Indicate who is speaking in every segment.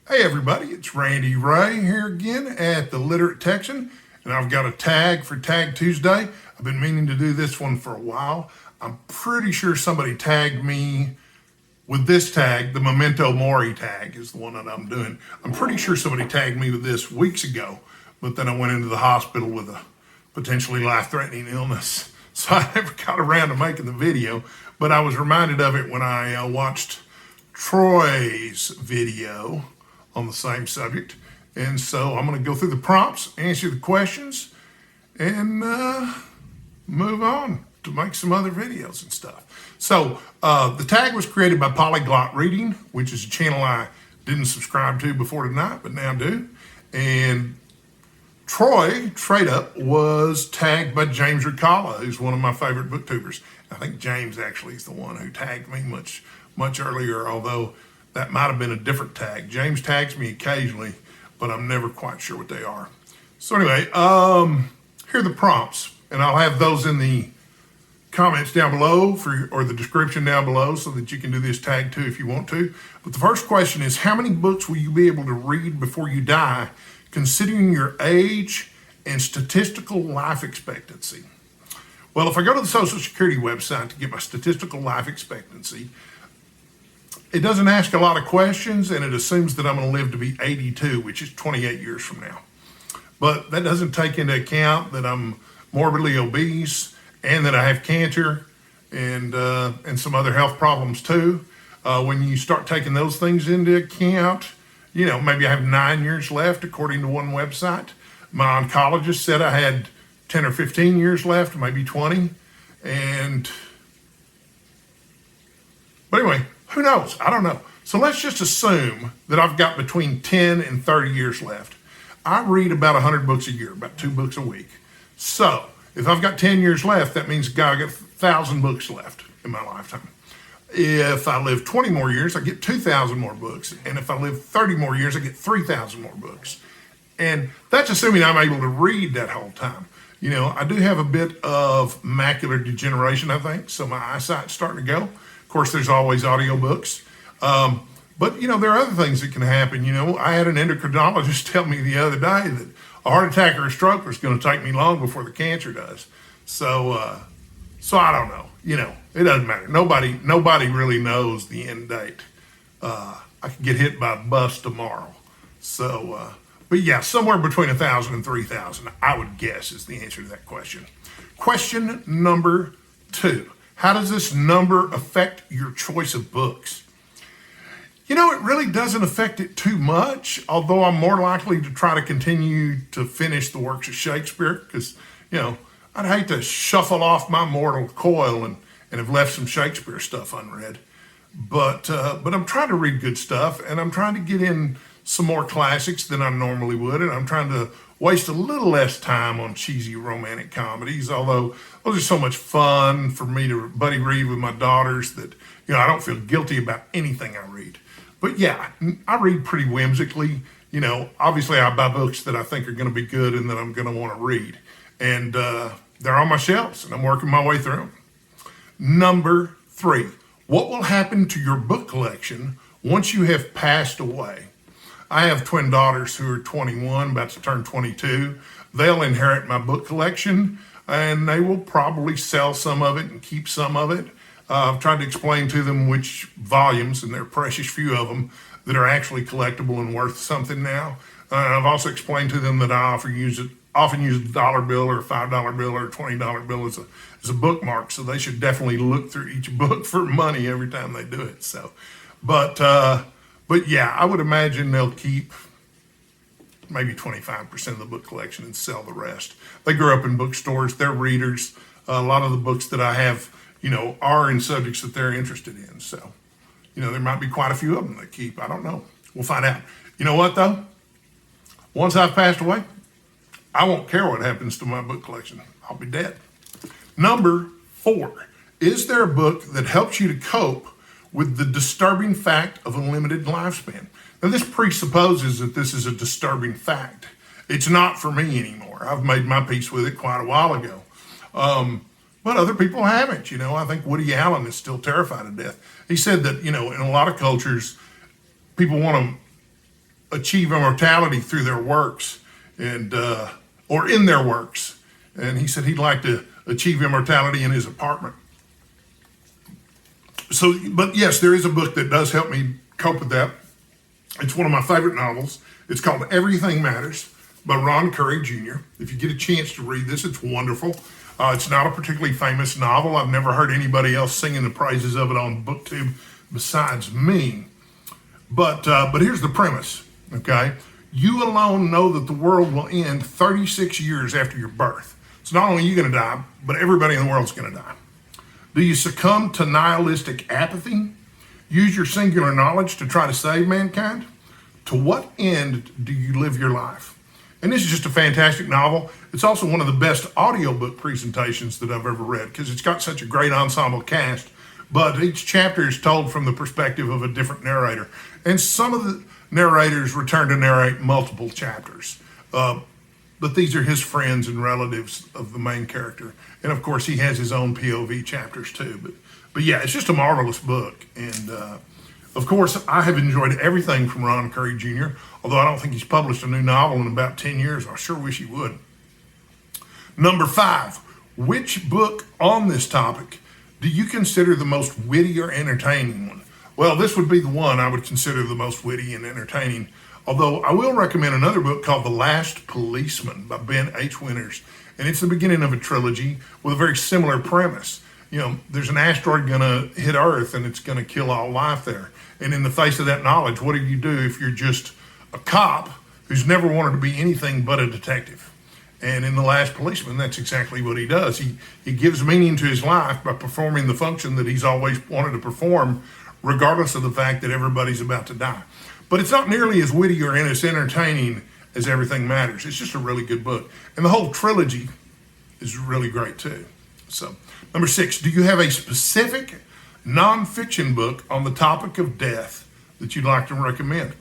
Speaker 1: Hey everybody, it's Randy Ray here again at the Literate Texan, and I've got a tag for Tag Tuesday. I've been meaning to do this one for a while. I'm pretty sure somebody tagged me with this tag. The Memento Mori tag is the one that I'm doing. I'm pretty sure somebody tagged me with this weeks ago, but then I went into the hospital with a potentially life-threatening illness, so I never got around to making the video, but I was reminded of it when I watched Troy's video on the same subject. And so I'm going to go through the prompts, answer the questions, and move on to make some other videos and stuff. So the tag was created by Polyglot Reading, which is a channel I didn't subscribe to before tonight, but now do. And Troy Trade Up was tagged by James Ricala, who's one of my favorite booktubers. I think James actually is the one who tagged me much earlier, although that might have been a different tag. James tags me occasionally, but I'm never quite sure what they are. So anyway, here are the prompts, and I'll have those in the comments down below or the description down below so that you can do this tag too if you want to. But the first question is, how many books will you be able to read before you die, considering your age and statistical life expectancy? Well, if I go to the Social Security website to get my statistical life expectancy, it doesn't ask a lot of questions, and it assumes that I'm going to live to be 82, which is 28 years from now. But that doesn't take into account that I'm morbidly obese and that I have cancer and some other health problems too. When you start taking those things into account, you know, maybe I have 9 years left, according to one website. My oncologist said I had 10 or 15 years left, maybe 20. But anyway, who knows? I don't know. So let's just assume that I've got between 10 and 30 years left. I read about 100 books a year, about 2 books a week. So if I've got 10 years left, that means I've got 1,000 books left in my lifetime. If I live 20 more years, I get 2,000 more books. And if I live 30 more years, I get 3,000 more books. And that's assuming I'm able to read that whole time. You know, I do have a bit of macular degeneration, I think, so my eyesight's starting to go. Of course, there's always audiobooks. But, you know, there are other things that can happen. You know, I had an endocrinologist tell me the other day that a heart attack or a stroke was going to take me long before the cancer does. So I don't know. You know, it doesn't matter. Nobody really knows the end date. I could get hit by a bus tomorrow. So, but yeah, somewhere between 1,000 and 3,000, I would guess, is the answer to that question. Question number 2. How does this number affect your choice of books? You know, it really doesn't affect it too much, although I'm more likely to try to continue to finish the works of Shakespeare because, you know, I'd hate to shuffle off my mortal coil and have left some Shakespeare stuff unread. But I'm trying to read good stuff, and I'm trying to get in some more classics than I normally would, and I'm trying to waste a little less time on cheesy romantic comedies, although those are so much fun for me to buddy read with my daughters that, you know, I don't feel guilty about anything I read. But yeah, I read pretty whimsically. You know, obviously I buy books that I think are going to be good and that I'm going to want to read. And they're on my shelves, and I'm working my way through them. Number 3, what will happen to your book collection once you have passed away? I have twin daughters who are 21, about to turn 22. They'll inherit my book collection, and they will probably sell some of it and keep some of it. I've tried to explain to them which volumes, and there are precious few of them, that are actually collectible and worth something now. I've also explained to them that I often use a dollar bill or a $5 bill or a $20 bill as a bookmark, so they should definitely look through each book for money every time they do it. So, But yeah, I would imagine they'll keep maybe 25% of the book collection and sell the rest. They grew up in bookstores. They're readers. A lot of the books that I have, you know, are in subjects that they're interested in. So, you know, there might be quite a few of them they keep. I don't know. We'll find out. You know what, though? Once I've passed away, I won't care what happens to my book collection. I'll be dead. Number 4, is there a book that helps you to cope with the disturbing fact of a limited lifespan? Now, this presupposes that this is a disturbing fact. It's not for me anymore. I've made my peace with it quite a while ago. But other people haven't. You know, I think Woody Allen is still terrified of death. He said that, you know, in a lot of cultures, people want to achieve immortality through their works and or in their works. And he said he'd like to achieve immortality in his apartment. So, but yes, there is a book that does help me cope with that. It's one of my favorite novels. It's called Everything Matters by Ron Curry Jr. If you get a chance to read this, it's wonderful. It's not a particularly famous novel. I've never heard anybody else singing the praises of it on BookTube besides me. But here's the premise, okay? You alone know that the world will end 36 years after your birth. So not only are you going to die, but everybody in the world's going to die. Do you succumb to nihilistic apathy? Use your singular knowledge to try to save mankind? To what end do you live your life? And this is just a fantastic novel. It's also one of the best audiobook presentations that I've ever read because it's got such a great ensemble cast, but each chapter is told from the perspective of a different narrator. And some of the narrators return to narrate multiple chapters. But these are his friends and relatives of the main character. And of course, he has his own POV chapters too. But yeah, it's just a marvelous book. And of course, I have enjoyed everything from Ron Curry Jr., although I don't think he's published a new novel in about 10 years. I sure wish he would. Number 5, which book on this topic do you consider the most witty or entertaining one? Well, this would be the one I would consider the most witty and entertaining. Although I will recommend another book called The Last Policeman by Ben H. Winters. And it's the beginning of a trilogy with a very similar premise. You know, there's an asteroid going to hit Earth and it's going to kill all life there. And in the face of that knowledge, what do you do if you're just a cop who's never wanted to be anything but a detective? And in The Last Policeman, that's exactly what he does. He gives meaning to his life by performing the function that he's always wanted to perform, regardless of the fact that everybody's about to die. But it's not nearly as witty or as entertaining as Everything Matters. It's just a really good book. And the whole trilogy is really great too. So, number 6, do you have a specific nonfiction book on the topic of death that you'd like to recommend?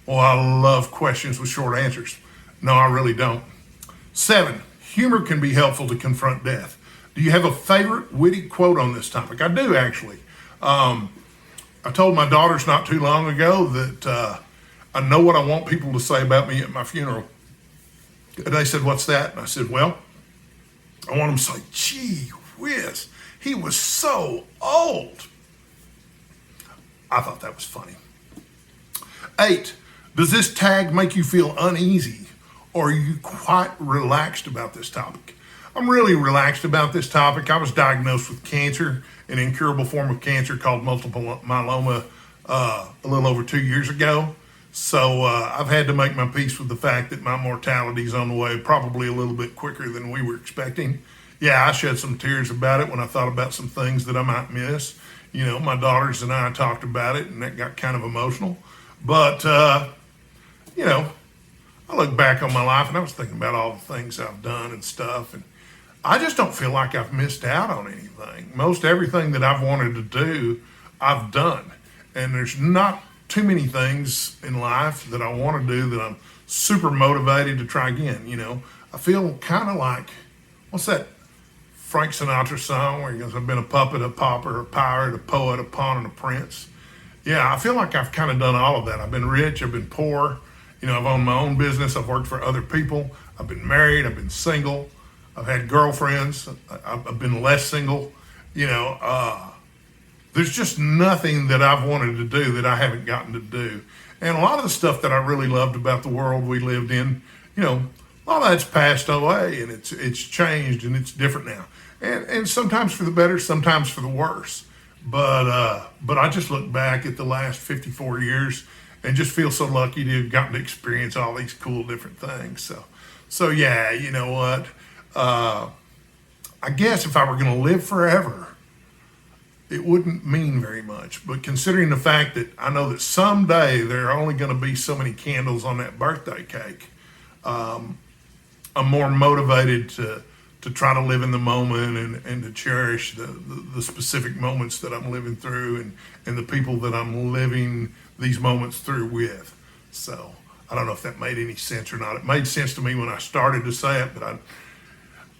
Speaker 1: Well, I love questions with short answers. No, I really don't. 7, humor can be helpful to confront death. Do you have a favorite witty quote on this topic? I do, actually. I told my daughters not too long ago that I know what I want people to say about me at my funeral. And they said, what's that? And I said, well, I want them to say, gee whiz, he was so old. I thought that was funny. 8, does this tag make you feel uneasy, or are you quite relaxed about this topic? I'm really relaxed about this topic. I was diagnosed with cancer, an incurable form of cancer called multiple myeloma, a little over 2 years ago. So I've had to make my peace with the fact that my mortality is on the way, probably a little bit quicker than we were expecting. Yeah, I shed some tears about it when I thought about some things that I might miss. You know, my daughters and I talked about it, and that got kind of emotional. But, you know, I look back on my life, and I was thinking about all the things I've done and stuff, and I just don't feel like I've missed out on anything. Most everything that I've wanted to do, I've done. And there's not too many things in life that I want to do that I'm super motivated to try again. You know, I feel kind of like, what's that Frank Sinatra song where he goes, I've been a puppet, a pauper, a pirate, a poet, a pawn, and a prince. Yeah, I feel like I've kind of done all of that. I've been rich, I've been poor. You know, I've owned my own business, I've worked for other people, I've been married, I've been single, I've had girlfriends, I've been less single. You know, there's just nothing that I've wanted to do that I haven't gotten to do. And a lot of the stuff that I really loved about the world we lived in, you know, a lot of that's passed away and it's changed and it's different now. And sometimes for the better, sometimes for the worse. But I just look back at the last 54 years and just feel so lucky to have gotten to experience all these cool different things. So yeah, you know what? I guess if I were going to live forever, it wouldn't mean very much. But considering the fact that I know that someday there are only going to be so many candles on that birthday cake, I'm more motivated to try to live in the moment and to cherish the specific moments that I'm living through and the people that I'm living these moments through with. So I don't know if that made any sense or not. It made sense to me when I started to say it, but I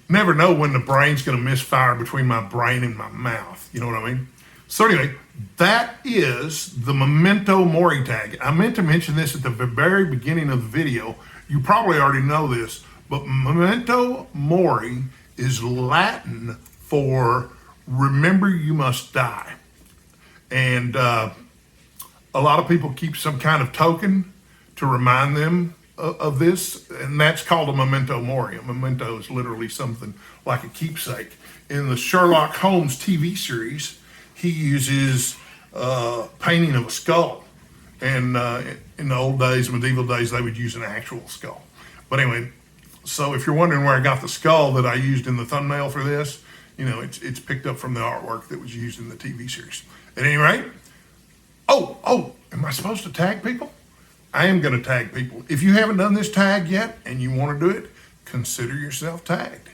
Speaker 1: never know when the brain's going to misfire between my brain and my mouth. You know what I mean? So anyway, that is the Memento Mori tag. I meant to mention this at the very beginning of the video. You probably already know this, but Memento Mori is Latin for remember you must die. And a lot of people keep some kind of token to remind them of this, and that's called a memento mori. A memento is literally something like a keepsake. In the Sherlock Holmes TV series, he uses painting of a skull. And in the old days, medieval days, they would use an actual skull. But anyway, so if you're wondering where I got the skull that I used in the thumbnail for this, you know, it's picked up from the artwork that was used in the TV series. At any rate, am I supposed to tag people? I am going to tag people. If you haven't done this tag yet and you want to do it, consider yourself tagged.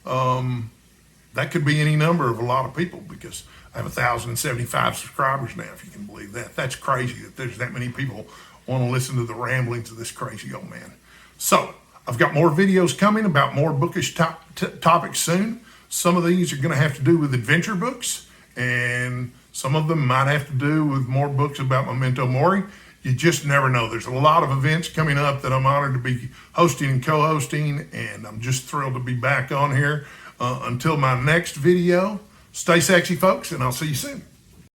Speaker 1: That could be any number of a lot of people, because I have 1,075 subscribers now, if you can believe that. That's crazy that there's that many people want to listen to the ramblings of this crazy old man. So I've got more videos coming about more bookish topics soon. Some of these are going to have to do with adventure books, and some of them might have to do with more books about Memento Mori. You just never know. There's a lot of events coming up that I'm honored to be hosting and co-hosting, and I'm just thrilled to be back on here. Until my next video, stay sexy, folks, and I'll see you soon.